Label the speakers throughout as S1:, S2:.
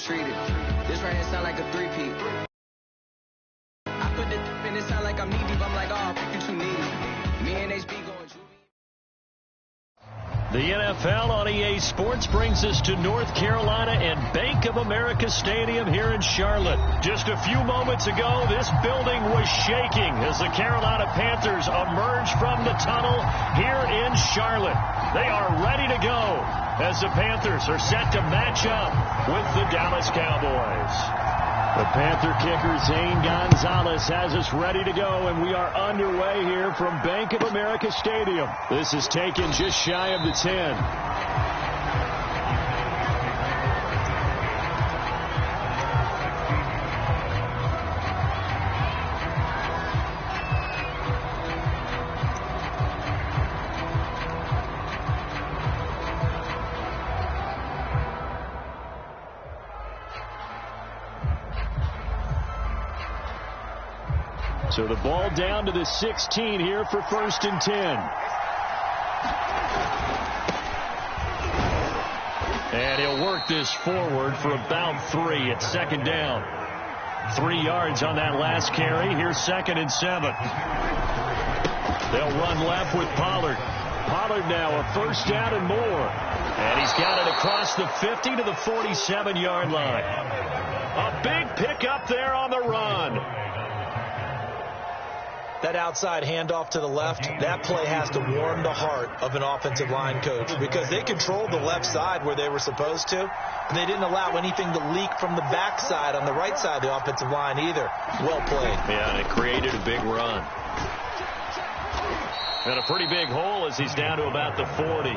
S1: treated. This right here sound like a three-peat. I put the in it sound like I'm knee deep. I'm like, oh, you too needy. Me and HB going juvie.
S2: The NFL on EA Sports brings us to North Carolina and Bank of America Stadium here in Charlotte. Just a few moments ago, this building was shaking as the Carolina Panthers emerged from the tunnel here in Charlotte. They are ready to go as the Panthers are set to match up with the Dallas Cowboys. The Panther kicker, Zane Gonzalez, has us ready to go, and we are underway here from Bank of America Stadium. This is taken just shy of the 10. So the ball down to the 16 here for 1st and 10. And he'll work this forward for about 3 at 2nd down. 3 yards on that last carry. Here's 2nd and 7. They'll run left with Pollard. Pollard now a 1st down and more. And he's got it across the 50 to the 47-yard line. A big pickup there on the run.
S3: That outside handoff to the left, that play has to warm the heart of an offensive line coach because they controlled the left side where they were supposed to, and they didn't allow anything to leak from the backside on the right side of the offensive line either. Well played.
S2: Yeah, and it created a big run. And a pretty big hole as he's down to about the 40.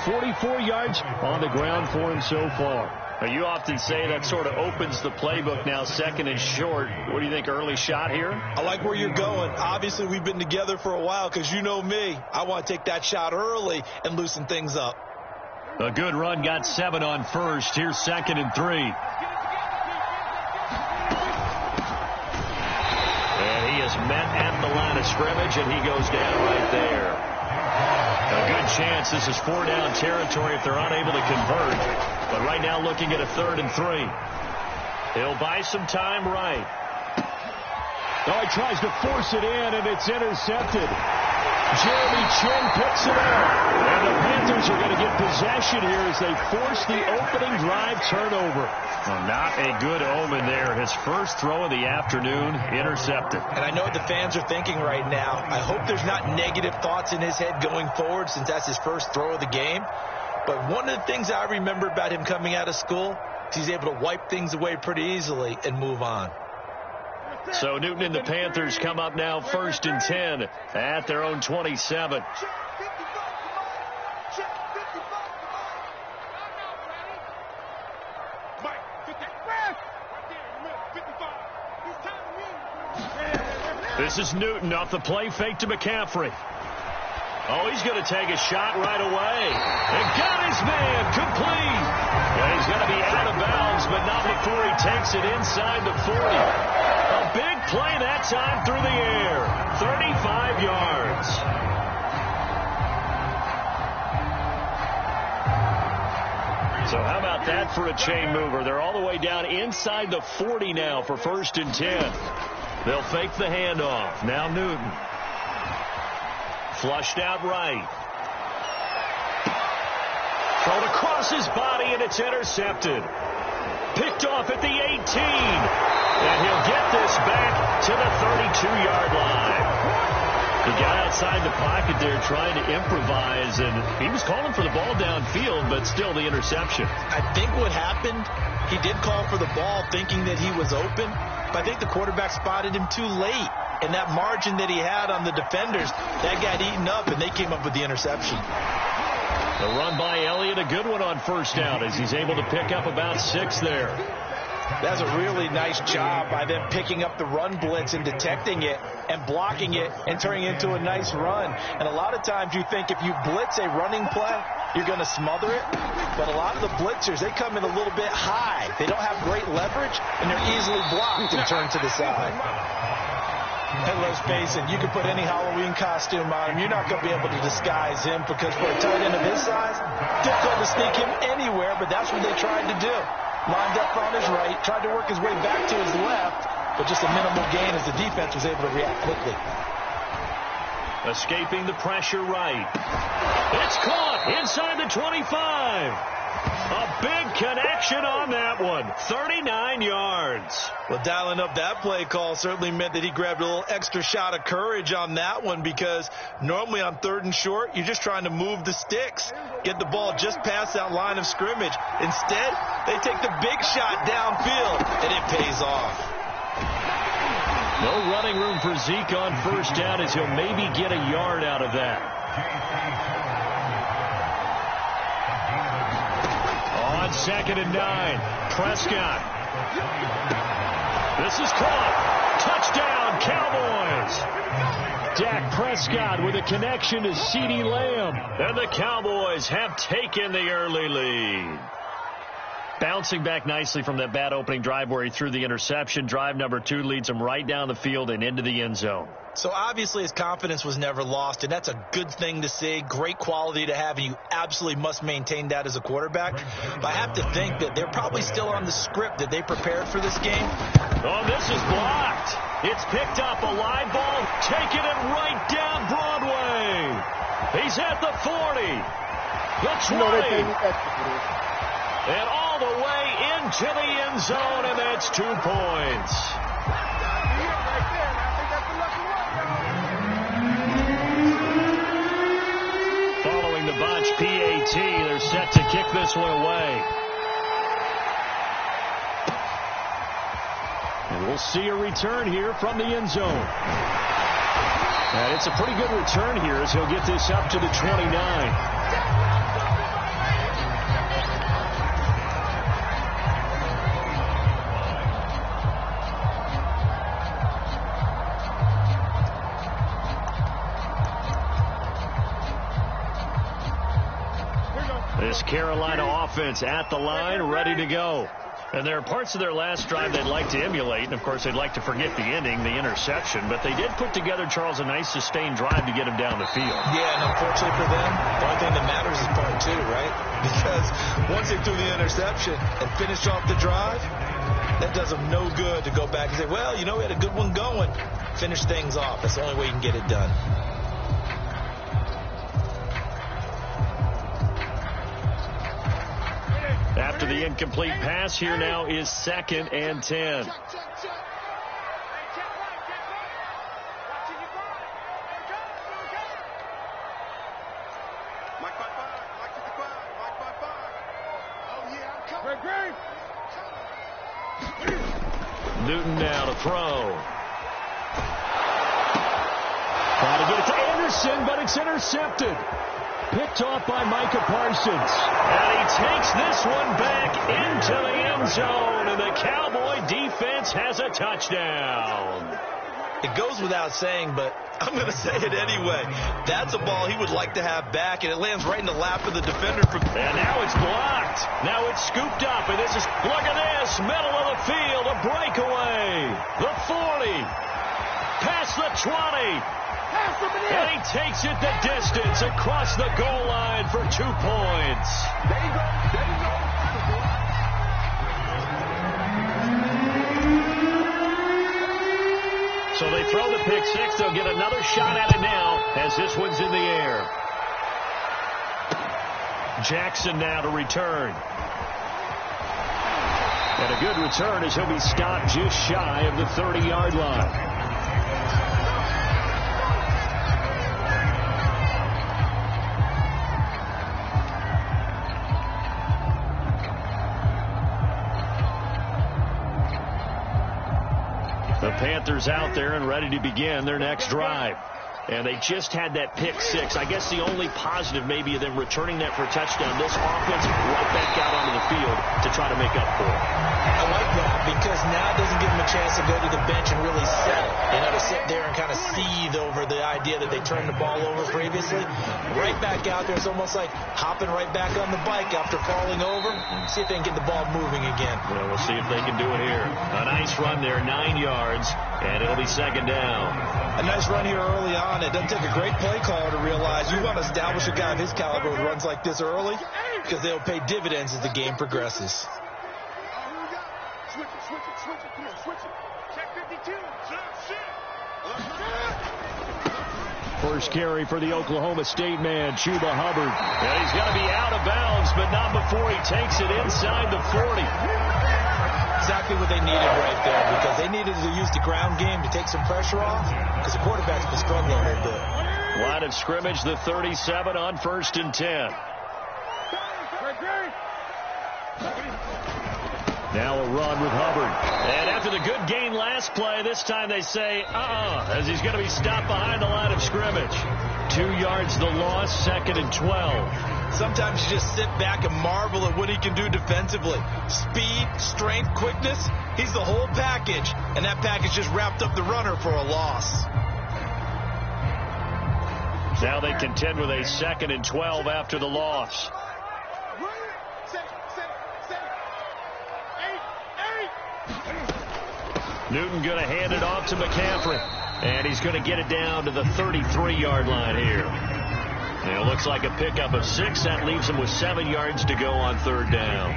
S2: 44 yards on the ground for him so far. Now, you often say that sort of opens the playbook now, 2nd and short. What do you think, early shot here?
S3: I like where you're going. Obviously, we've been together for a while because you know me. I want to take that shot early and loosen things up.
S2: A good run, got 7 on 1st. Here's 2nd and 3. And he is met at the line of scrimmage, and he goes down right there. A good chance this is 4-down territory if they're unable to convert. But right now looking at a 3rd and 3. He'll buy some time right. Oh, he tries to force it in, and it's intercepted. Jeremy Chin picks it up. And the Panthers are going to get possession here as they force the opening drive turnover. Well, not a good omen there. His first throw of the afternoon intercepted.
S3: And I know what the fans are thinking right now. I hope there's not negative thoughts in his head going forward since that's his first throw of the game. But one of the things I remember about him coming out of school is he's able to wipe things away pretty easily and move on.
S2: So Newton and the Panthers come up now 1st and 10 at their own 27. This is Newton off the play fake to McCaffrey. Oh, he's going to take a shot right away. And got his man complete. And he's going to be out of bounds, but not before he takes it inside the 40. A big play that time through the air. 35 yards. So how about that for a chain mover? They're all the way down inside the 40 now for 1st and 10. They'll fake the handoff. Now Newton. Flushed out right. Thrown across his body, and it's intercepted. Picked off at the 18. And he'll get this back to the 32-yard line. He got outside the pocket there trying to improvise, and he was calling for the ball downfield, but still the interception.
S3: I think what happened, he did call for the ball thinking that he was open, but I think the quarterback spotted him too late. And that margin that he had on the defenders, that got eaten up, and they came up with the interception.
S2: The run by Elliott, a good one on 1st down as he's able to pick up about 6 there.
S3: That's a really nice job by them picking up the run blitz and detecting it and blocking it and turning it into a nice run. And a lot of times you think if you blitz a running play, you're going to smother it. But a lot of the blitzers, they come in a little bit high. They don't have great leverage, and they're easily blocked and turned to the side. And let's face it, you can put any Halloween costume on him. You're not going to be able to disguise him because for a tight end of his size, difficult to sneak him anywhere, but that's what they tried to do. lined up on his right, tried to work his way back to his left, but just a minimal gain as the defense was able to react quickly.
S2: Escaping the pressure right. It's caught inside the 25. A big connection on that one. 39 yards.
S3: Well, dialing up that play call certainly meant that he grabbed a little extra shot of courage on that one, because normally on 3rd and short, you're just trying to move the sticks, get the ball just past that line of scrimmage. Instead, they take the big shot downfield, and it pays off.
S2: No running room for Zeke on 1st down, as he'll maybe get a yard out of that. On 2nd and 9, Prescott. This is caught. Touchdown, Cowboys. Dak Prescott with a connection to CeeDee Lamb. And the Cowboys have taken the early lead. Bouncing back nicely from that bad opening drive where he threw the interception. Drive number 2 leads him right down the field and into the end zone.
S3: So obviously his confidence was never lost, and that's a good thing to see, great quality to have, and you absolutely must maintain that as a quarterback. But I have to think that they're probably still on the script that they prepared for this game.
S2: Oh, this is blocked. It's picked up, a live ball, taking it right down Broadway. He's at the 40, the 20, and all the way into the end zone, and that's 2 points. Following the botch PAT, they're set to kick this one away. And we'll see a return here from the end zone. And it's a pretty good return here as he'll get this up to the 29. This Carolina offense at the line, ready to go. And there are parts of their last drive they'd like to emulate, and of course they'd like to forget the ending, the interception, but they did put together, Charles, a nice sustained drive to get him down the field.
S3: Yeah, and unfortunately for them, the only thing that matters is part 2, right? Because once they threw the interception and finished off the drive, that does them no good to go back and say, well, you know, we had a good one going. Finish things off. That's the only way you can get it done.
S2: After the incomplete pass, here now is 2nd and 10. Newton now to throw. Trying to get it to Anderson, but it's intercepted. Picked off by Micah Parsons. And he takes this one back into the end zone, and the Cowboy defense has a touchdown.
S3: It goes without saying, but I'm going to say it anyway. That's a ball he would like to have back, and it lands right in the lap of the defender.
S2: And now it's blocked. Now it's scooped up, and this is, look at this, middle of the field, a breakaway. The 40, past the 20. And he takes it the distance across the goal line for 2 points.
S4: There you go. There you go.
S2: So they throw the pick 6. They'll get another shot at it now as this one's in the air. Jackson now to return. And a good return as he'll be stopped just shy of the 30-yard line. The Panthers out there and ready to begin their next drive. And they just had that pick 6. I guess the only positive maybe of them returning that for a touchdown. This offense right back out onto the field to try to make up for it.
S3: I like that because now it doesn't give them a chance to go to the bench and really settle. You know, to sit there and kind of seethe over the idea that they turned the ball over previously. Right back out there. It's almost like hopping right back on the bike after falling over. See if they can get the ball moving again.
S2: Well, we'll see if they can do it here. A nice run there, 9 yards, and it'll be 2nd down.
S3: A nice run here early on. It doesn't take a great play caller to realize you want to establish a guy of his caliber with runs like this early because they'll pay dividends as the game progresses.
S4: Switch it. Come on, switch it. Check 52.
S2: First carry for the Oklahoma State man, Chuba Hubbard. And he's going to be out of bounds, but not before he takes it inside the 40.
S3: Exactly what they needed right there, because they needed to use the ground game to take some pressure off, because the quarterback's been struggling a little bit.
S2: Line of scrimmage, the 37 on 1st and 10. Now a run with Hubbard. And after the good gain last play, this time they say, as he's going to be stopped behind the line of scrimmage. 2 yards the loss, 2nd and 12.
S3: Sometimes you just sit back and marvel at what he can do defensively. Speed, strength, quickness, he's the whole package. And that package just wrapped up the runner for a loss.
S2: Now they contend with a 2nd and 12 after the loss. Newton going to hand it off to McCaffrey. And he's going to get it down to the 33-yard line here. And it looks like a pickup of 6. That leaves him with 7 yards to go on 3rd down.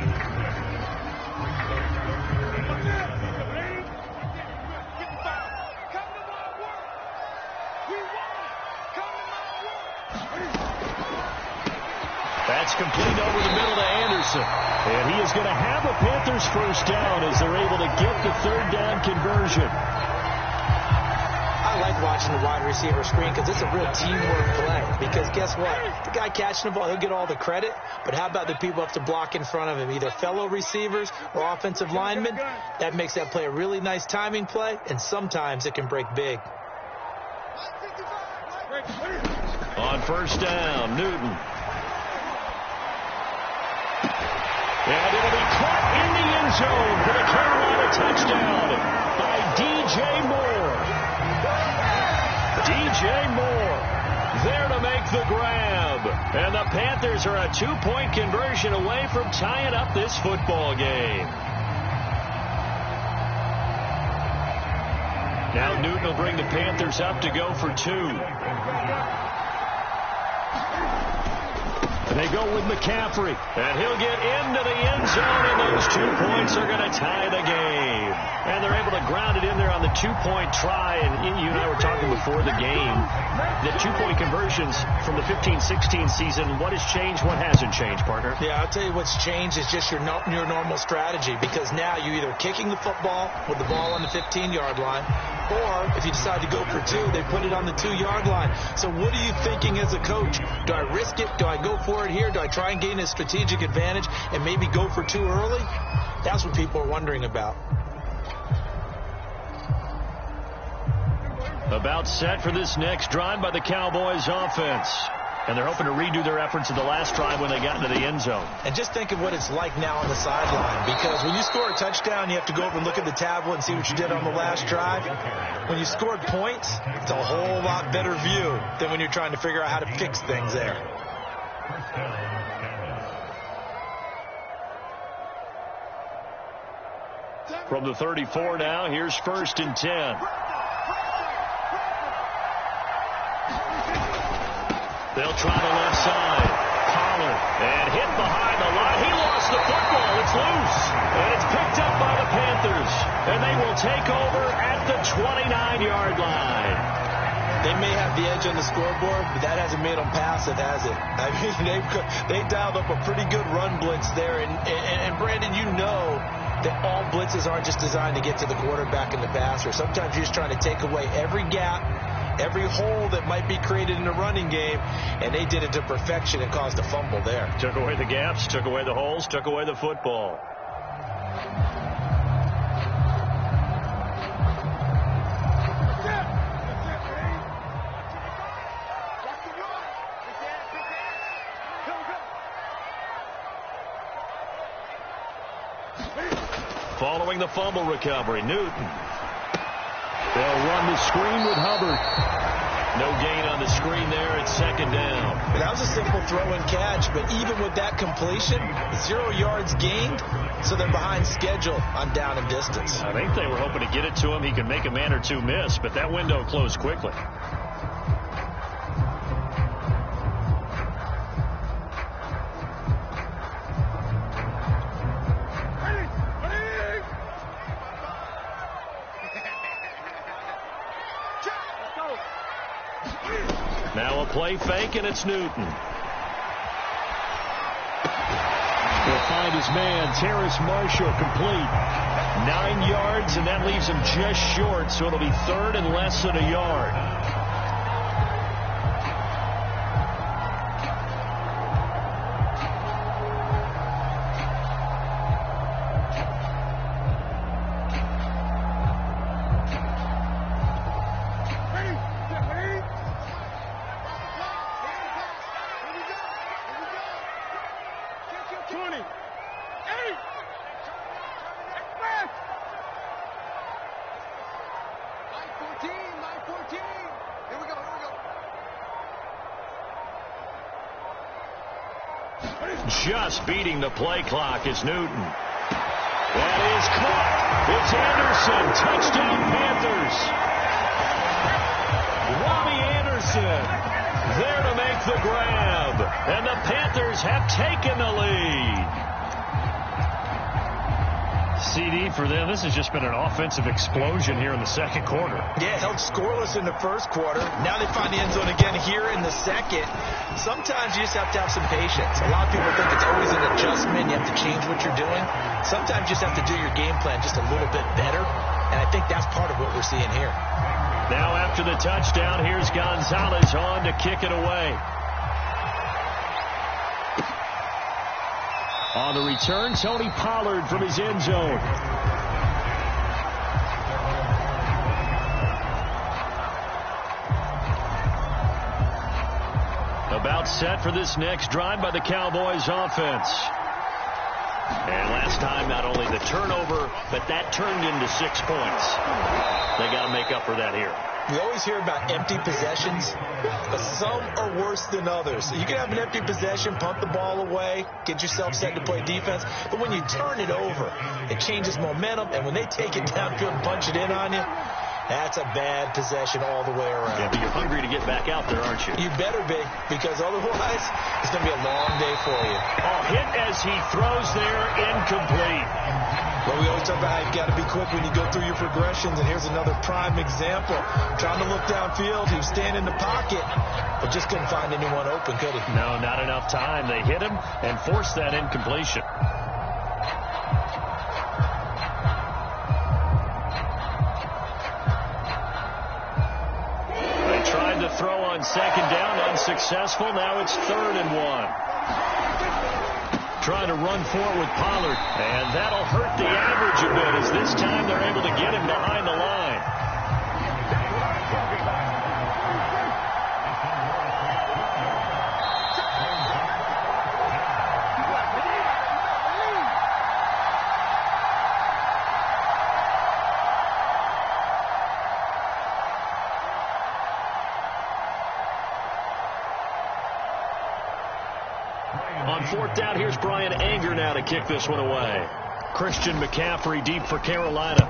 S2: That's complete over the middle to Anderson. And he is going to have a Panthers first down as they're able to get the 3rd down conversion.
S3: I like watching the wide receiver screen because it's a real teamwork play. Because guess what? The guy catching the ball, he'll get all the credit. But how about the people up to block in front of him, either fellow receivers or offensive linemen? That makes that play a really nice timing play, and sometimes it can break big.
S2: On 1st down, Newton. And it'll be caught in the end zone for the Carolina touchdown by DJ Moore. DJ Moore there to make the grab. And the Panthers are a 2-point conversion away from tying up this football game. Now Newton will bring the Panthers up to go for 2. They go with McCaffrey, and he'll get into the end zone, and those 2 points are going to tie the game. And they're able to ground it in there on the 2-point try. And you and I were talking before the game, the 2-point conversions from the 15-16 season. What has changed? What hasn't changed, partner?
S3: Yeah, I'll tell you what's changed is just your normal strategy, because now you're either kicking the football with the ball on the 15-yard line, or if you decide to go for 2, they put it on the 2-yard line. So what are you thinking as a coach? Do I risk it? Do I go for it here? Do I try and gain a strategic advantage and maybe go for 2 early? That's what people are wondering about.
S2: About set for this next drive by the Cowboys offense. And they're hoping to redo their efforts of the last drive when they got into the end zone.
S3: And just think of what it's like now on the sideline, because when you score a touchdown, you have to go over and look at the tablet and see what you did on the last drive. When you scored points, it's a whole lot better view than when you're trying to figure out how to fix things there.
S2: From the 34 now, here's 1st and 10. They'll try the left side. Pollard, and hit behind the line. He lost the football. It's loose. And it's picked up by the Panthers. And they will take over at the 29-yard line.
S3: They may have the edge on the scoreboard, but that hasn't made them pass it, has it? I mean, they dialed up a pretty good run blitz there. And Brandon, you know that all blitzes aren't just designed to get to the quarterback in the passer. Sometimes you're just trying to take away every gap, every hole that might be created in the running game, and they did it to perfection and caused a fumble there.
S2: Took away the gaps, took away the holes, took away the football. Following the fumble recovery, Newton. They'll run the screen with Hubbard. No gain on the screen there. It's 2nd down.
S3: That was a simple throw and catch, but even with that completion, 0 yards gained, so they're behind schedule on down and distance.
S2: I think they were hoping to get it to him. He could make a man or two miss, but that window closed quickly. A play fake, and it's Newton. He'll find his man, Terrace Marshall, complete. 9 yards, and that leaves him just short, so it'll be third and less than a yard. Just beating the play clock is Newton. That is caught. It's Anderson. Touchdown, Panthers. Robbie Anderson there to make the grab. And the Panthers have taken the lead. CD for them. This has just been an offensive explosion here in the second quarter.
S3: Yeah, held scoreless in the first quarter. Now they find the end zone again here in the second. Sometimes you just have to have some patience. A lot of people think it's always an adjustment. You have to change what you're doing. Sometimes you just have to do your game plan just a little bit better. And I think that's part of what we're seeing here.
S2: Now after the touchdown, here's Gonzalez on to kick it away. On the return, Tony Pollard from his end zone. About set for this next drive by the Cowboys offense. And last time, not only the turnover, but that turned into 6 points. They got to make up for that here.
S3: We always hear about empty possessions, but some are worse than others. You can have an empty possession, punt the ball away, get yourself set to play defense, but when you turn it over, it changes momentum, and when they take it downfield and punch it in on you, that's a bad possession all the way around.
S2: Yeah, but you're hungry to get back out there, aren't you?
S3: You better be, because otherwise, it's going to be a long day for you.
S2: Oh, hit as he throws there, incomplete.
S3: Well, we always talk about how you've got to be quick when you go through your progressions, and here's another prime example. Trying to look downfield, he was standing in the pocket, but just couldn't find anyone open, could he?
S2: No, not enough time. They hit him and forced that incompletion. They tried to throw on second down, unsuccessful. Now it's 3rd and 1. Trying to run forward with Pollard, and that'll hurt the average a bit as this time they're able to get him behind the line. On 4th down, here's Brian Anger now to kick this one away. Christian McCaffrey deep for Carolina.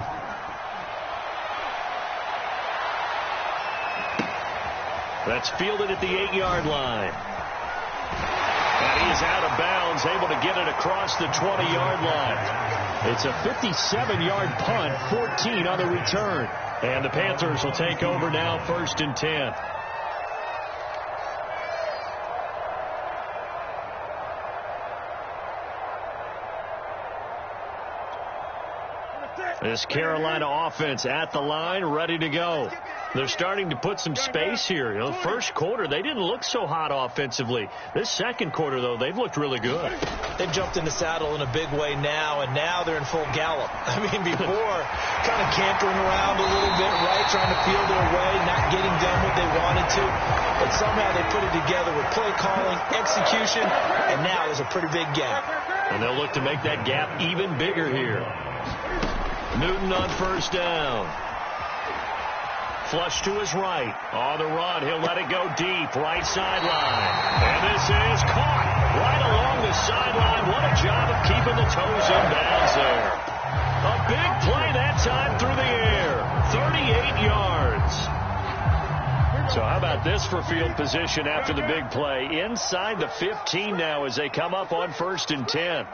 S2: That's fielded at the 8-yard line. And he's out of bounds, able to get it across the 20-yard line. It's a 57-yard punt, 14 on the return. And the Panthers will take over now, 1st and 10. This Carolina offense at the line, ready to go. They're starting to put some space here. You know, the first quarter, they didn't look so hot offensively. This second quarter, though, they've looked really good.
S3: They've jumped in the saddle in a big way now, and now they're in full gallop. I mean, before, kind of cantering around a little bit, right, trying to feel their way, not getting done what they wanted to. But somehow they put it together with play calling, execution, and now there's a pretty big gap.
S2: And they'll look to make that gap even bigger here. Newton on 1st down. Flush to his right. On the run, he'll let it go deep. Right sideline. And this is caught right along the sideline. What a job of keeping the toes in bounds there. A big play that time through the air. 38 yards. So how about this for field position after the big play? Inside the 15 now as they come up on 1st and 10.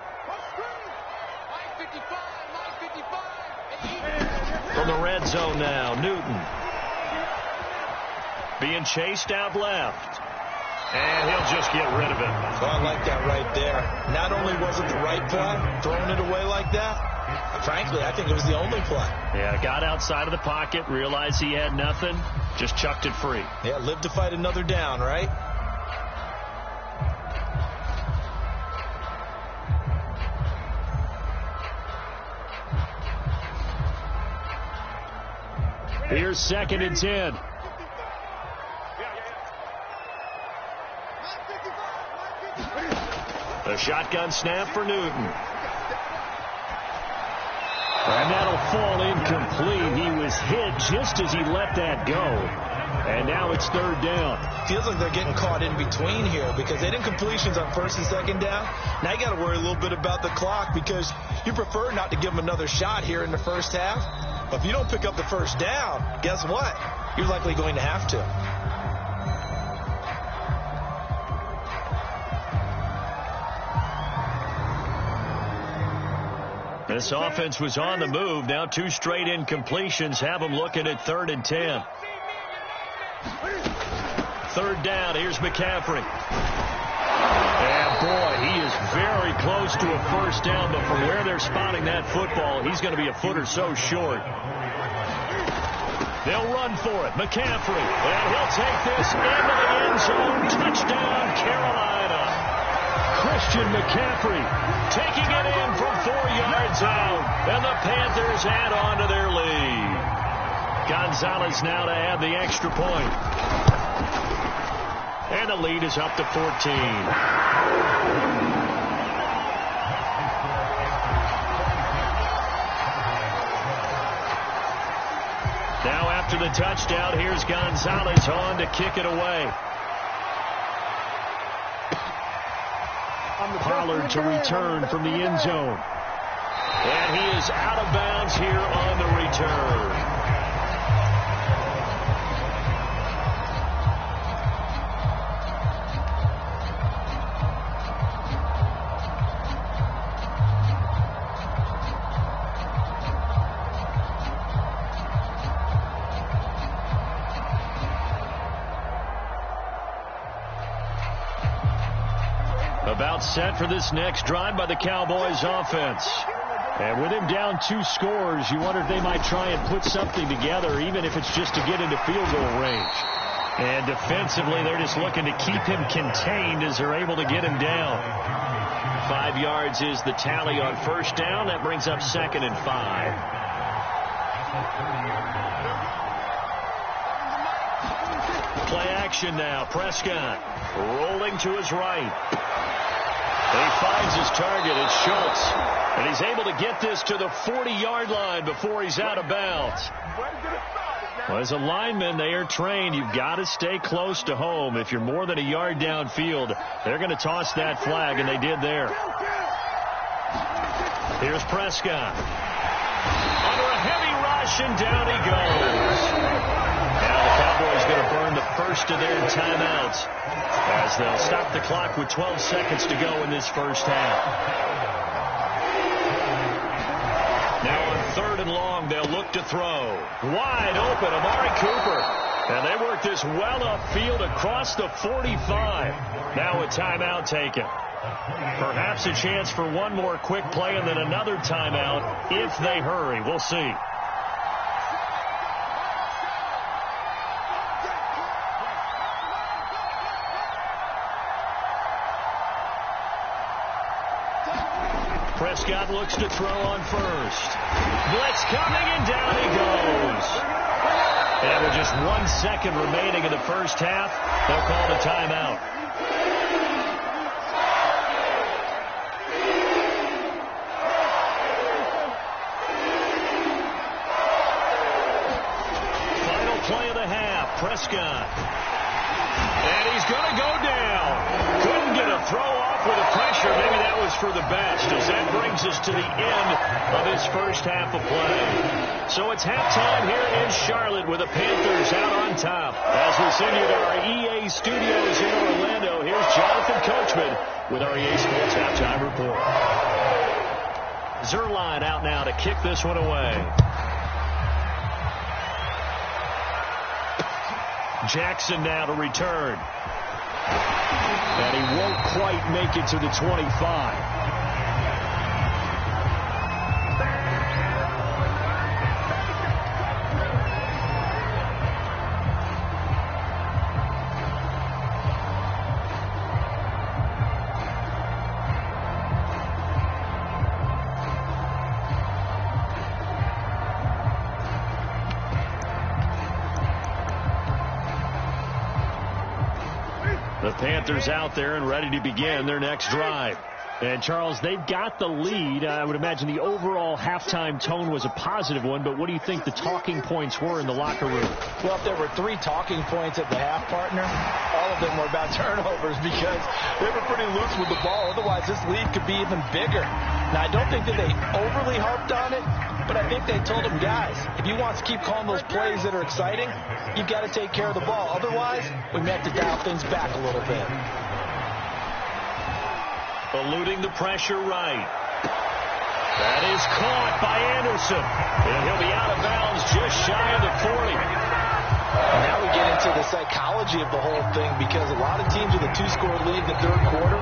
S2: From the red zone now, Newton. Being chased out left. And he'll just get rid of it.
S3: Well, I like that right there. Not only was it the right play, throwing it away like that, frankly, I think it was the only play.
S2: Yeah, got outside of the pocket, realized he had nothing, just chucked it free.
S3: Yeah, live to fight another down, right?
S2: Here's 2nd and 10. The shotgun snap for Newton. And that'll fall incomplete. He was hit just as he let that go. And now it's 3rd down.
S3: Feels like they're getting caught in between here because they didn't completions on 1st and 2nd down. Now you got to worry a little bit about the clock because you prefer not to give them another shot here in the first half. But if you don't pick up the 1st down, guess what? You're likely going to have to.
S2: This offense was on the move. Now 2 straight incompletions have them looking at 3rd and 10. 3rd down. Here's McCaffrey. And boy, he is very close to a 1st down, but from where they're spotting that football, he's going to be a foot or so short. They'll run for it. McCaffrey. And he'll take this into the end zone. Touchdown, Carolina. Christian McCaffrey taking it in from 4 yards out. And the Panthers add on to their lead. Gonzalez now to add the extra point. And the lead is up to 14. Now after the touchdown, here's Gonzalez on to kick it away. Pollard to return from the end zone. And he is out of bounds here on the return. About set for this next drive by the Cowboys offense. And with him down 2 scores, you wonder if they might try and put something together, even if it's just to get into field goal range. And defensively, they're just looking to keep him contained as they're able to get him down. 5 yards is the tally on 1st down. That brings up 2nd and 5. Play action now. Prescott rolling to his right. He finds his target. It's Schultz. And he's able to get this to the 40-yard line before he's out of bounds. Well, as a lineman, they are trained. You've got to stay close to home. If you're more than a yard downfield, they're going to toss that flag, and they did there. Here's Prescott. Under a heavy rush, and down he goes. Now the Cowboys going to burn the first of their timeouts as they'll stop the clock with 12 seconds to go in this first half. Now on 3rd and long, they'll look to throw. Wide open, Amari Cooper. And they work this well upfield across the 45. Now a timeout taken. Perhaps a chance for one more quick play and then another timeout if they hurry. We'll see. Prescott looks to throw on 1st. Blitz coming, and down he goes. And with just 1 second remaining in the first half, they'll call the timeout. Final play of the half, Prescott. And he's going to go down. Couldn't get a throw off with the pressure. Maybe that was for the best, as that brings us to the end of this first half of play. So it's halftime here in Charlotte with the Panthers out on top. As we send you to our EA studios in Orlando, here's Jonathan Coachman with our EA Sports Halftime Report. Zerline out now to kick this one away. Jackson now to return. And he won't quite make it to the 25. The Panthers out there and ready to begin their next drive. And, Charles, they've got the lead. I would imagine the overall halftime tone was a positive one, but what do you think the talking points were in the locker room?
S3: Well, if there were 3 talking points at the half, partner, all of them were about turnovers because they were pretty loose with the ball. Otherwise, this lead could be even bigger. Now, I don't think that they overly harped on it, but I think they told them, guys, if you want to keep calling those plays that are exciting, you've got to take care of the ball. Otherwise, we may have to dial things back a little bit.
S2: Eluding the pressure right. That is caught by Anderson. And he'll be out of bounds just shy of the 40.
S3: Now we get into the psychology of the whole thing because a lot of teams with a 2-score lead in the third quarter,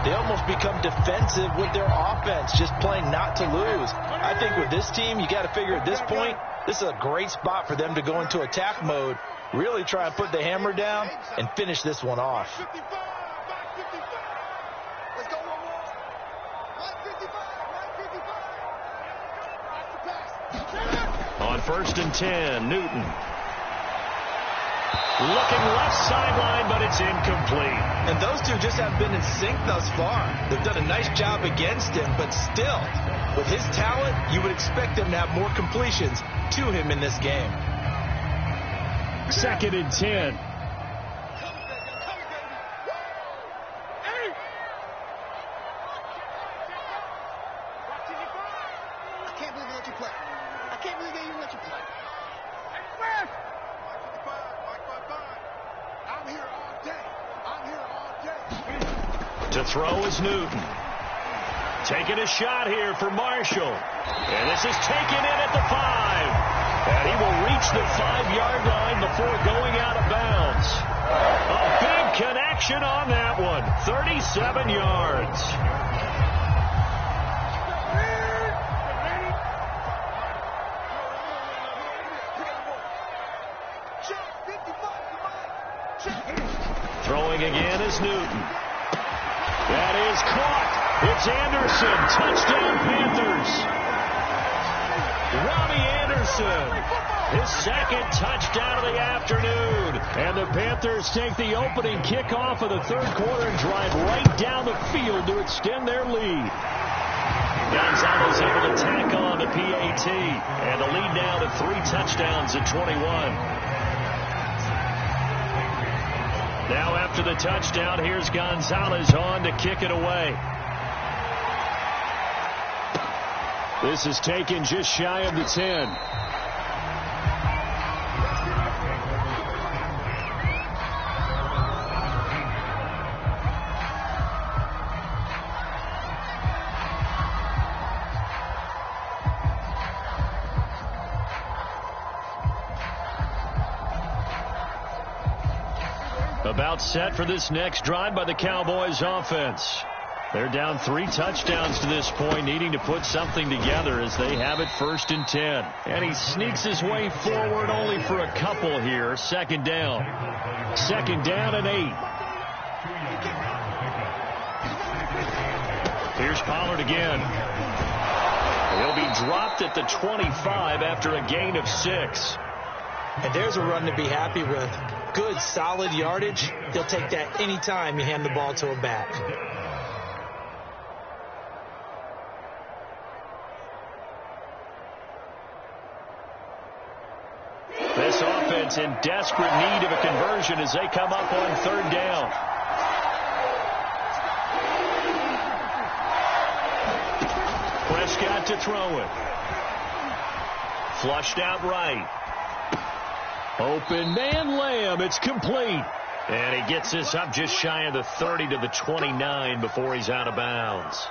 S3: they almost become defensive with their offense, just playing not to lose. I think with this team, you got to figure at this point, this is a great spot for them to go into attack mode, really try and put the hammer down and finish this one off.
S2: On 1st and 10, Newton. Looking left sideline, but it's incomplete.
S3: And those two just haven't been in sync thus far. They've done a nice job against him, but still, with his talent, you would expect them to have more completions to him in this game.
S2: 2nd and 10. To throw is Newton. Taking a shot here for Marshall. And this is taken in at the 5. And he will reach the 5-yard line before going out of bounds. A big connection on that one. 37 yards. Throwing again is Newton. That is caught. It's Anderson. Touchdown, Panthers. Robbie Anderson. His 2nd touchdown of the afternoon. And the Panthers take the opening kickoff of the third quarter and drive right down the field to extend their lead. Gonzalez able to tackle on the PAT. And the lead now to 3 touchdowns at 21. Now after the touchdown, here's Gonzalez on to kick it away. This is taken just shy of the 10. About set for this next drive by the Cowboys offense. They're down 3 touchdowns to this point, needing to put something together as they have it 1st and 10. And he sneaks his way forward only for a couple here. 2nd down. 2nd down and 8. Here's Pollard again. He'll be dropped at the 25 after a gain of 6.
S3: And there's a run to be happy with. Good, solid yardage. They'll take that anytime you hand the ball to a back.
S2: This offense in desperate need of a conversion as they come up on 3rd down. Prescott to throw it. Flushed out right. Open man Lamb. It's complete. And he gets this up just shy of the 30 to the 29 before he's out of bounds.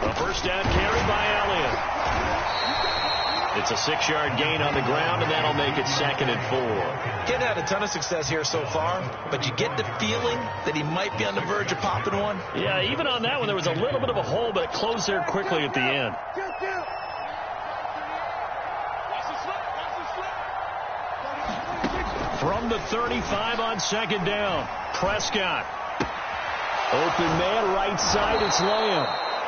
S2: A 1st down carry by Elliott. It's a 6-yard gain on the ground, and that'll make it 2nd and 4.
S3: He had a ton of success here so far, but you get the feeling that he might be on the verge of popping one.
S2: Yeah, even on that one, there was a little bit of a hole, but it closed there quickly at the end. From the 35 on 2nd down, Prescott. Open man, right side, it's Lamb.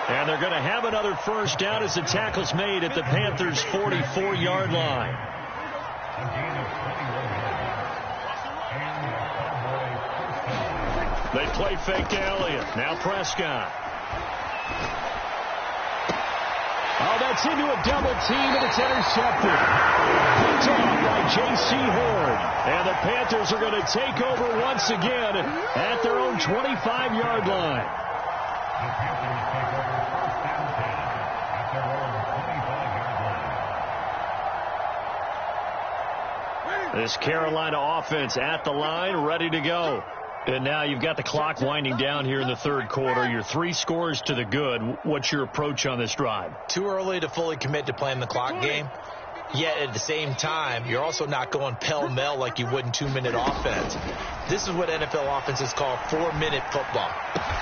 S2: And they're going to have another first down as the tackle's made at the Panthers' 44-yard line. They play fake to Elliott. Now Prescott. Oh, that's into a double team, and it's intercepted. Picked off by J.C. Horn. And the Panthers are going to take over once again at their own 25-yard line. This Carolina offense at the line, ready to go. And now you've got the clock winding down here in the 3rd quarter. You're 3 scores to the good. What's your approach on this drive?
S3: Too early to fully commit to playing the clock game. Yet at the same time, you're also not going pell-mell like you would in 2-minute offense. This is what NFL offenses call 4-minute football.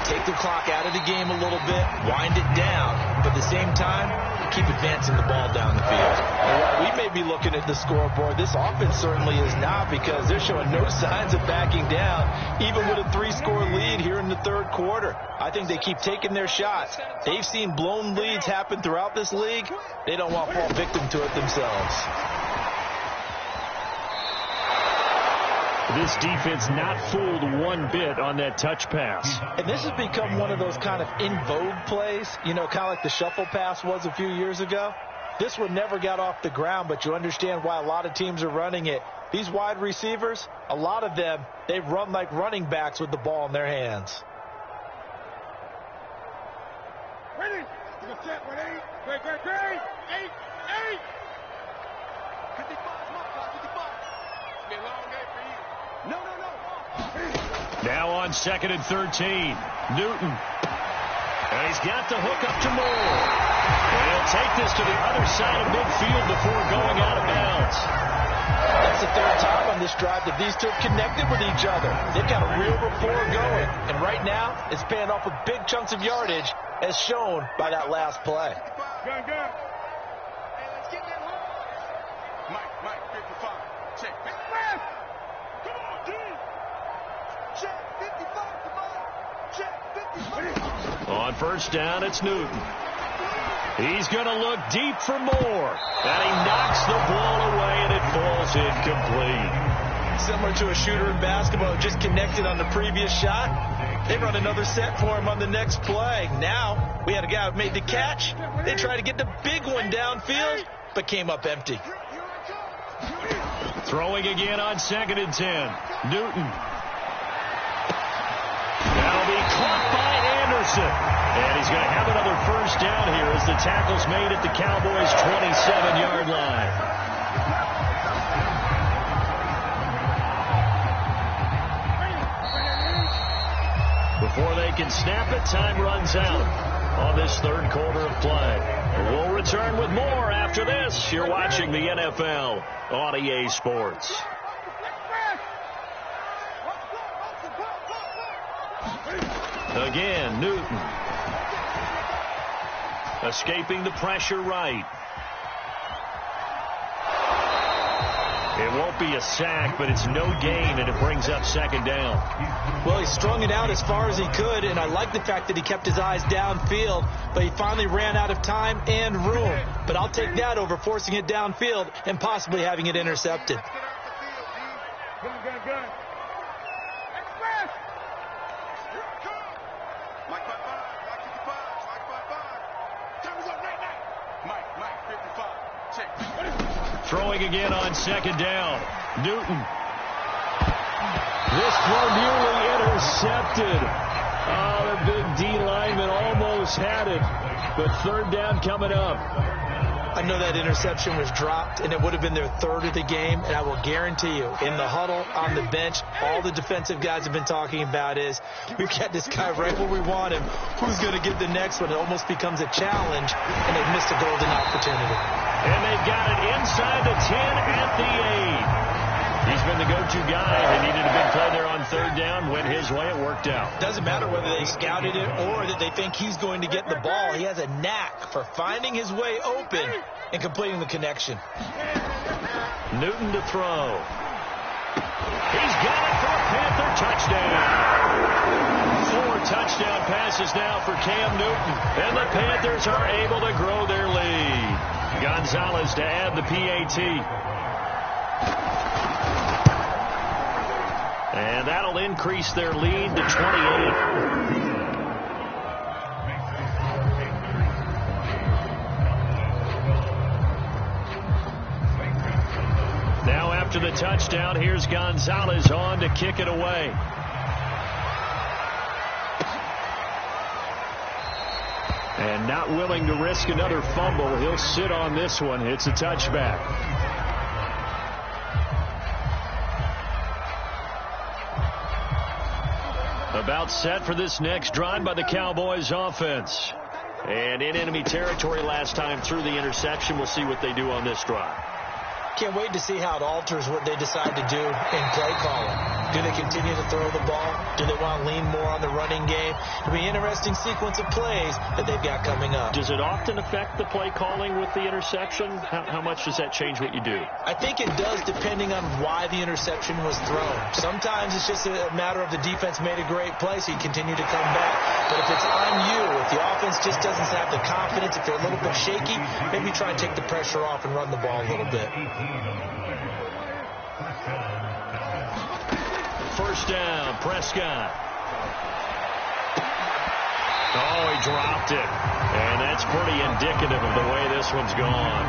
S3: Take the clock out of the game a little bit, wind it down, but at the same time, keep advancing the ball down the field. And while we may be looking at the scoreboard, this offense certainly is not, because they're showing no signs of backing down, even with a 3-score lead here in the 3rd quarter. I think they keep taking their shots. They've seen blown leads happen throughout this league. They don't want to fall victim to it themselves.
S2: This defense not fooled one bit on that touch pass.
S3: And this has become one of those kind of in vogue plays, you know, kind of like the shuffle pass was a few years ago. This one never got off the ground, but you understand why a lot of teams are running it. These wide receivers, a lot of them, they run like running backs with the ball in their hands.
S4: Ready? You can set with 8. Great. 8. 55, mark, 55. It's been a long day for you. No.
S2: Now on 2nd and 13, Newton. And he's got the hook up to Moore. And he'll take this to the other side of midfield before going out of bounds.
S3: That's the 3rd time on this drive that these two have connected with each other. They've got a real rapport going. And right now, it's paying off with big chunks of yardage, as shown by that last play.
S4: Gun. Hey, let's get that hook. Mike, 55. Check. Come on, dude. Check, 55, come on. Check, 55.
S2: On first down, it's Newton. He's going to look deep for Moore. And he knocks the ball away, and it falls incomplete.
S3: Similar to a shooter in basketball who just connected on the previous shot. They run another set for him on the next play. Now, we had a guy who made the catch. They tried to get the big one downfield, but came up empty.
S2: Throwing again on 2nd and 10. Newton. That'll be caught by Anderson. And he's going to have another first down here as the tackle's made at the Cowboys' 27-yard line. Before they can snap it, time runs out on this 3rd quarter of play. We'll return with more after this. You're watching the NFL on EA Sports. Again, Newton. Escaping the pressure right. It won't be a sack, but it's no gain, and it brings up 2nd down.
S3: Well, he strung it out as far as he could, and I like the fact that he kept his eyes downfield, but he finally ran out of time and room. But I'll take that over forcing it downfield and possibly having it intercepted.
S4: Gun. Express! Here it comes. Mike 55. Time is up right now. Mike 55. Check.
S2: Throwing again on 2nd down. Newton. This throw nearly intercepted. Oh, the big D lineman almost had it. But 3rd down coming up.
S3: I know that interception was dropped, and it would have been their 3rd of the game, and I will guarantee you, in the huddle, on the bench, all the defensive guys have been talking about is, we've got this guy right where we want him. Who's going to get the next one? It almost becomes a challenge, and they've missed a golden opportunity.
S2: And they've got it inside the 10 at the 8. He's been the go-to guy. They needed a big play there on third down. Went his way. It worked out.
S3: Doesn't matter whether they scouted it or that they think he's going to get the ball. He has a knack for finding his way open and completing the connection.
S2: Newton to throw. He's got it for a Panther touchdown. 4 touchdown passes now for Cam Newton. And the Panthers are able to grow their lead. Gonzalez to add the PAT. And that'll increase their lead to 28. Now after the touchdown, here's Gonzalez on to kick it away. And not willing to risk another fumble, he'll sit on this one. It's a touchback. About set for this next drive by the Cowboys offense. And in enemy territory last time through the interception. We'll see what they do on this drive.
S3: Can't wait to see how it alters what they decide to do in play calling. Do they continue to throw the ball? Do they want to lean more on the running game? It'll be an interesting sequence of plays that they've got coming up.
S2: Does it often affect the play calling with the interception? How much does that change what you do?
S3: I think it does, depending on why the interception was thrown. Sometimes it's just a matter of the defense made a great play, so you continue to come back. But if it's on you, if the offense just doesn't have the confidence, if they're a little bit shaky, maybe try and take the pressure off and run the ball a little bit.
S2: First down, Prescott. Oh, he dropped it. And that's pretty indicative of the way this one's gone.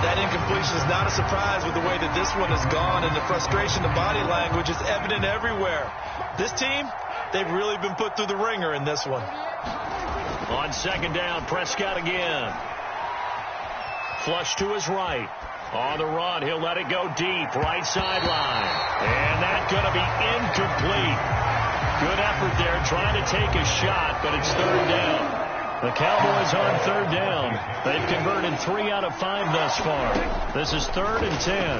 S3: That incompletion is not a surprise with the way that this one has gone, and the frustration, the body language is evident everywhere. This team, they've really been put through the ringer in this one.
S2: On second down, Prescott again. Flush to his right. On the run, he'll let it go deep, right sideline. And that's going to be incomplete. Good effort there, trying to take a shot, but it's third down. The Cowboys on third down. They've converted 3 out of 5 thus far. This is 3rd and 10.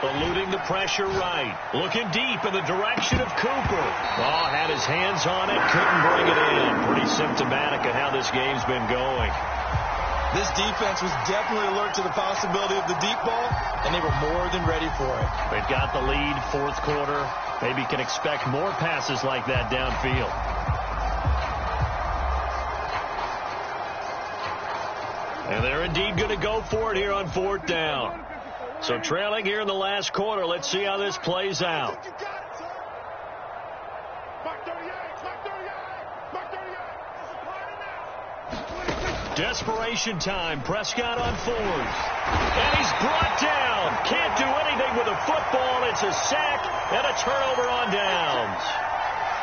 S2: Eluding the pressure right. Looking deep in the direction of Cooper. Oh, had his hands on it, couldn't bring it in. Pretty symptomatic of how this game's been going.
S3: This defense was definitely alert to the possibility of the deep ball, and they were more than ready for it.
S2: They've got the lead, 4th quarter. Maybe can expect more passes like that downfield. And they're indeed going to go for it here on 4th down. So trailing here in the last quarter. Let's see how this plays out. Desperation time. Prescott on 4th. And he's brought down. Can't do anything with a football. It's a sack and a turnover on downs.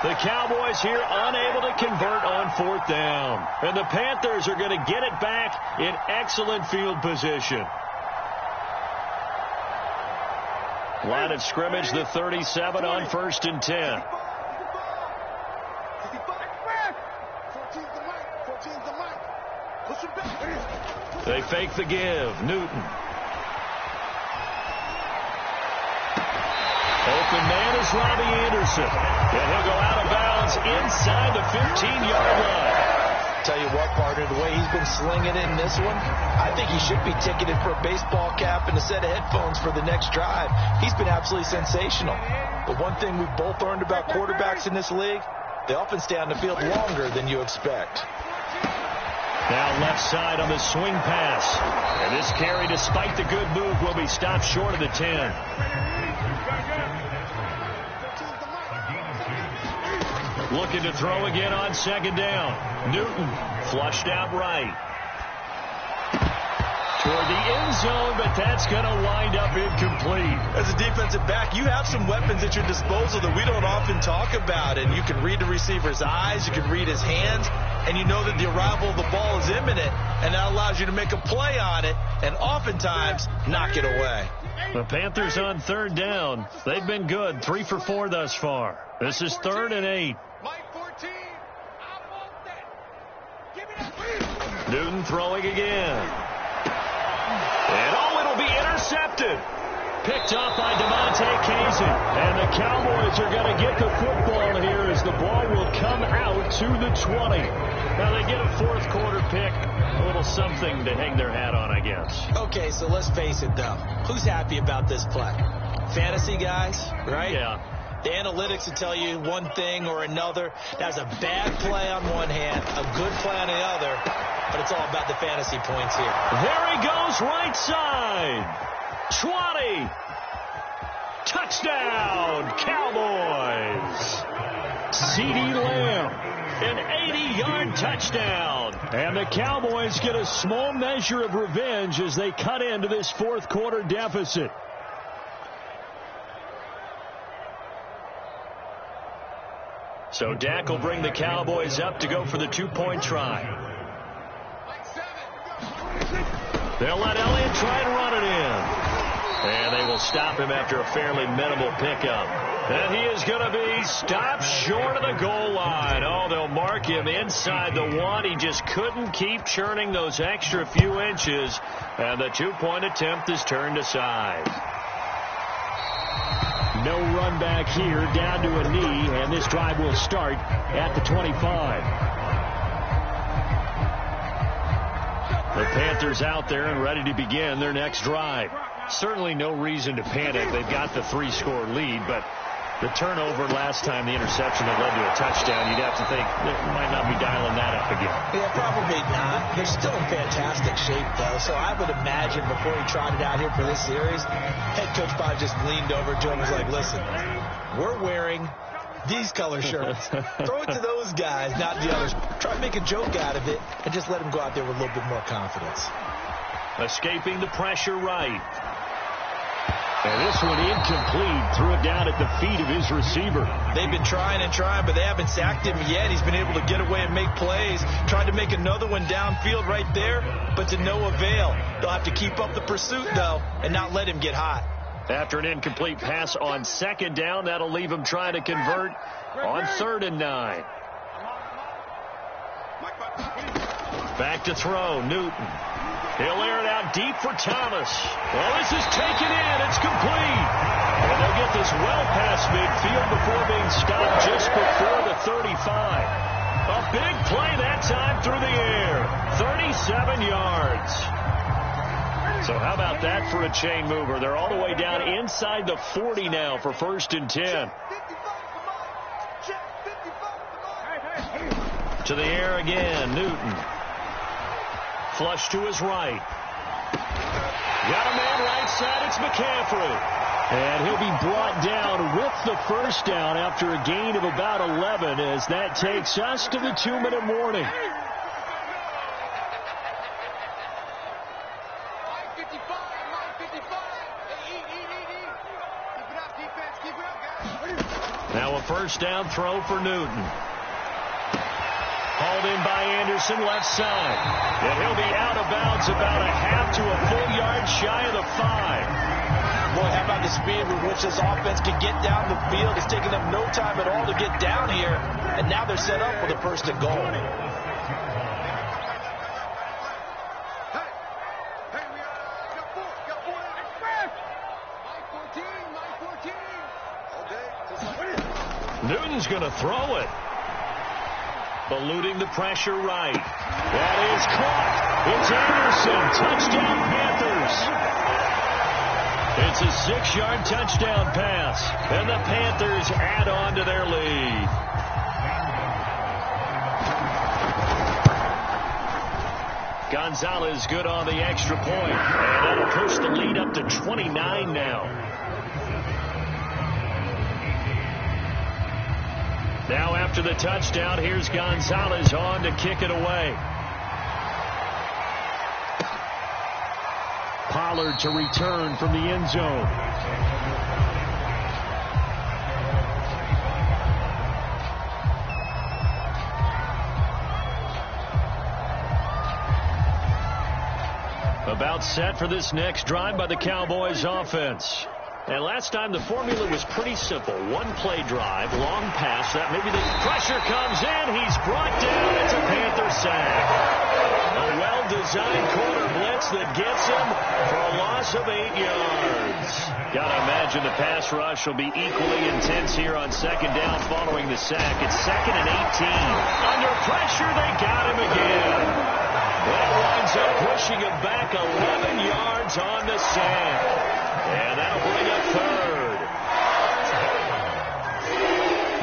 S2: The Cowboys here unable to convert on 4th down. And the Panthers are going to get it back in excellent field position. Line of scrimmage, the 37 on 1st and 10. They fake the give. Newton. Open man is Robbie Anderson. And he'll go out of bounds inside the 15-yard line.
S3: Tell you what, partner, the way he's been slinging it in this one, I think he should be ticketed for a baseball cap and a set of headphones for the next drive. He's been absolutely sensational. But one thing we've both learned about quarterbacks in this league, they often stay on the field longer than you expect.
S2: Now left side on the swing pass. And this carry, despite the good move, will be stopped short of the 10. Looking to throw again on second down. Newton flushed out right. Toward the end zone, but that's going to wind up incomplete.
S3: As a defensive back, you have some weapons at your disposal that we don't often talk about. And you can read the receiver's eyes, you can read his hands, and you know that the arrival of the ball is imminent. And that allows you to make a play on it and oftentimes knock it away.
S2: The Panthers on third down. They've been good, 3 for 4 thus far. This is 3rd and 8. Newton throwing again. And it'll be intercepted. Picked off by Devontae Kazin. And the Cowboys are going to get the football here as the ball will come out to the 20. Now they get a fourth quarter pick. A little something to hang their hat on, I guess.
S3: Okay, so let's face it, though. Who's happy about this play? Fantasy guys, right?
S2: Yeah.
S3: The analytics will tell you one thing or another. That's a bad play on one hand, a good play on the other, but it's all about the fantasy points here.
S2: There he goes, right side. 20. Touchdown, Cowboys. CeeDee Lamb, an 80-yard touchdown. And the Cowboys get a small measure of revenge as they cut into this fourth quarter deficit. So Dak will bring the Cowboys up to go for the two-point try. They'll let Elliott try and run it in. And they will stop him after a fairly minimal pickup. And he is going to be stopped short of the goal line. Oh, they'll mark him inside the one. He just couldn't keep churning those extra few inches. And the two-point attempt is turned aside. No run back here, down to a knee, and this drive will start at the 25. The Panthers out there and ready to begin their next drive. Certainly no reason to panic. They've got the 3-score lead, but the turnover last time, the interception that led to a touchdown, you'd have to think they might not be dialing that up again.
S3: Yeah, probably not. They're still in fantastic shape, though, so I would imagine before he trotted out here for this series, head coach probably just leaned over to him and was like, listen, we're wearing these color shirts. Throw it to those guys, not the others. Try to make a joke out of it and just let them go out there with a little bit more confidence.
S2: Escaping the pressure right. And this one incomplete. Threw it down at the feet of his receiver.
S3: They've been trying and trying, but they haven't sacked him yet. He's been able to get away and make plays. Tried to make another one downfield right there, but to no avail. They'll have to keep up the pursuit, though, and not let him get hot.
S2: After an incomplete pass on second down, that'll leave him trying to convert on 3rd and 9. Back to throw, Newton. He'll air it out deep for Thomas. Well, this is taken in. It's complete. And they'll get this well past midfield before being stopped just before the 35. A big play that time through the air. 37 yards. So how about that for a chain mover? They're all the way down inside the 40 now for 1st and 10. To the air again, Newton. Flush to his right. Got a man right side. It's McCaffrey. And he'll be brought down with the first down after a gain of about 11 as that takes us to the 2-minute warning. Now a first down throw for Newton. Hauled in by Anderson, left side. And he'll be out of bounds about a half to a full yard shy of the 5.
S3: Boy, how about the speed with which this offense can get down the field? It's taken them no time at all to get down here, and now they're set up with a 1st and goal.
S2: Newton's going to throw it. Eluding the pressure right. That is caught. It's Anderson. Touchdown, Panthers. It's a 6-yard touchdown pass. And the Panthers add on to their lead. Gonzalez good on the extra point. And that'll push the lead up to 29 now. Now after the touchdown, here's Gonzalez on to kick it away. Pollard to return from the end zone. About set for this next drive by the Cowboys offense. And last time the formula was pretty simple. One play drive, long pass. That maybe the pressure comes in. He's brought down. It's a Panther sack. A well-designed corner blitz that gets him for a loss of 8 yards. Got to imagine the pass rush will be equally intense here on second down following the sack. It's 2nd and 18. Under pressure, they got him again. That winds up pushing him back 11 yards on the sack. And that'll bring up 3rd.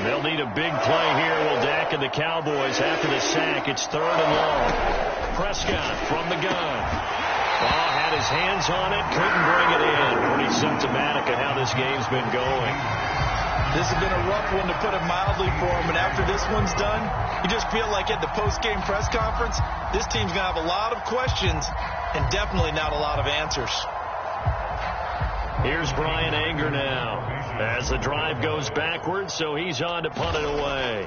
S2: They'll need a big play here. Will Dak and the Cowboys after the sack. It's 3rd and long. Prescott from the gun. Had his hands on it. Couldn't bring it in. Pretty symptomatic of how this game's been going.
S3: This has been a rough one, to put it mildly, for him. And after this one's done, you just feel like at the post-game press conference, this team's going to have a lot of questions and definitely not a lot of answers.
S2: Here's Brian Anger now as the drive goes backwards, so he's on to punt it away.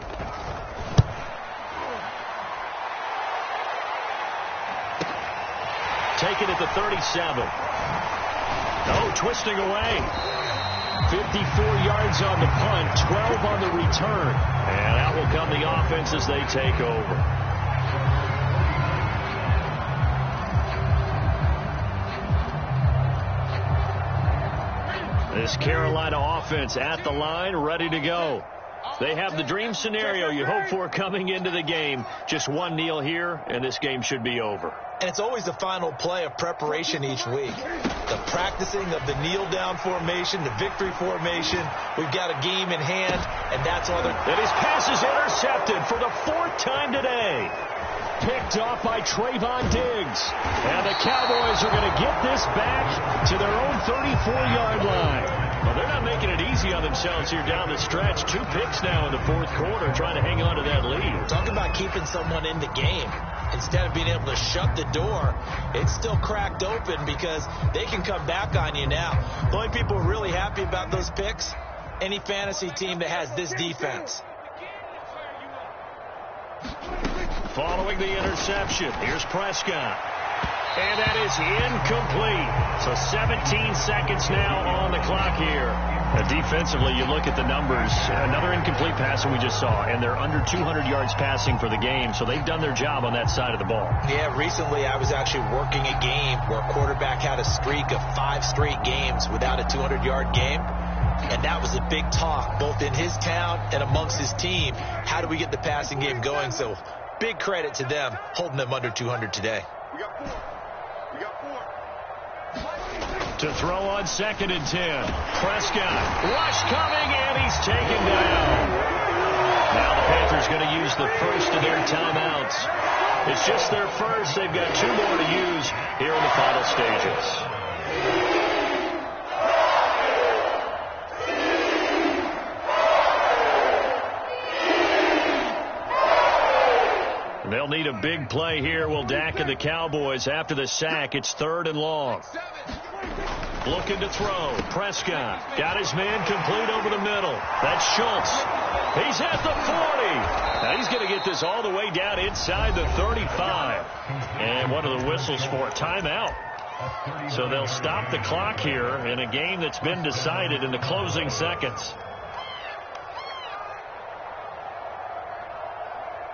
S2: Taken at the 37. Oh, twisting away. 54 yards on the punt, 12 on the return. And out will come the offense as they take over. This Carolina offense at the line, ready to go. They have the dream scenario you hope for coming into the game. Just one kneel here, and this game should be over.
S3: And it's always the final play of preparation each week. The practicing of the kneel-down formation, the victory formation. We've got a game in hand, and that's all they're...
S2: And his pass is intercepted for the 4th time today. Picked off by Trayvon Diggs. And the Cowboys are going to get this back to their own 34-yard line. Well, they're not making it easy on themselves here down the stretch. 2 picks now in the 4th quarter, trying to hang on to that lead.
S3: Talk about keeping someone in the game. Instead of being able to shut the door, it's still cracked open because they can come back on you now. The only people really happy about those picks, any fantasy team that has this defense.
S2: Following the interception, here's Prescott. And that is incomplete. So 17 seconds now on the clock here. Defensively, you look at the numbers. Another incomplete pass that we just saw, and they're under 200 yards passing for the game, so they've done their job on that side of the ball.
S3: Yeah, recently I was actually working a game where a quarterback had a streak of 5 straight games without a 200-yard game. And that was a big talk, both in his town and amongst his team. How do we get the passing game going? So big credit to them, holding them under 200 today.
S4: We got 4.
S2: To throw on 2nd and 10. Prescott. Rush coming, and he's taken down. Now the Panthers going to use the first of their timeouts. It's just their first. They've got 2 more to use here in the final stages. They'll need a big play here. Will Dak and the Cowboys after the sack. It's 3rd and long. Looking to throw. Prescott got his man complete over the middle. That's Schultz. He's at the 40. Now he's going to get this all the way down inside the 35. And one of the whistles for timeout. So they'll stop the clock here in a game that's been decided in the closing seconds.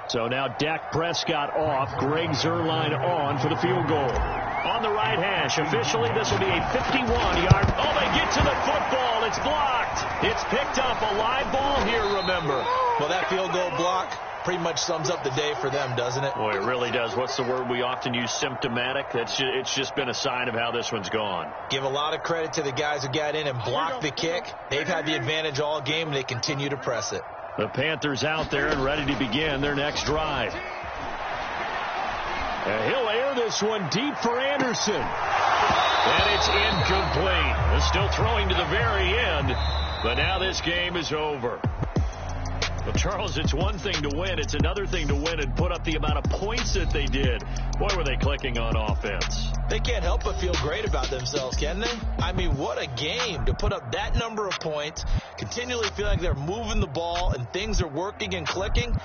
S2: So now Dak Prescott off, Greg Zuerlein on for the field goal. On the right hash, officially this will be a 51-yard. Oh, they get to the football. It's blocked. It's picked up. A live ball here, remember.
S3: Well, that field goal block pretty much sums up the day for them, doesn't it?
S2: Boy, it really does. What's the word we often use? Symptomatic. It's just been a sign of how this one's gone.
S3: Give a lot of credit to the guys who got in and blocked the kick. They've had the advantage all game, and they continue to press it.
S2: The Panthers out there and ready to begin their next drive. And he'll air this one deep for Anderson. And it's incomplete. They're still throwing to the very end, but now this game is over. Well, Charles, it's one thing to win. It's another thing to win and put up the amount of points that they did. Boy, were they clicking on offense.
S3: They can't help but feel great about themselves, can they? I mean, what a game to put up that number of points, continually feel like they're moving the ball and things are working and clicking.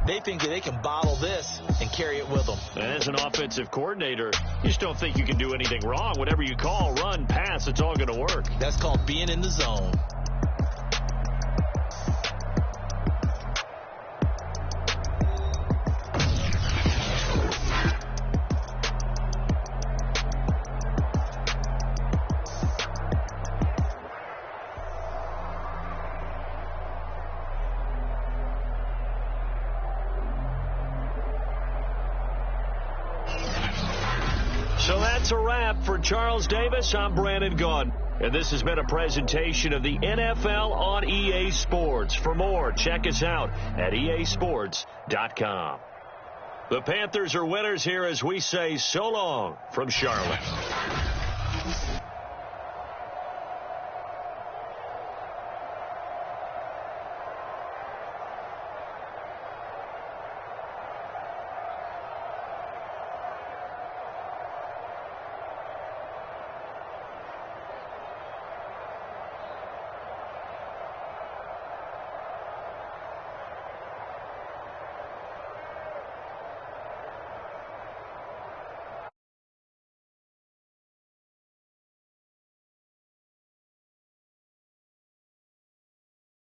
S3: They think that they can bottle this and carry it with them.
S2: As an offensive coordinator, you just don't think you can do anything wrong. Whatever you call, run, pass, it's all going to work.
S3: That's called being in the zone.
S2: So that's a wrap for Charles Davis. I'm Brandon Gaudin. And this has been a presentation of the NFL on EA Sports. For more, check us out at easports.com. The Panthers are winners here as we say so long from Charlotte.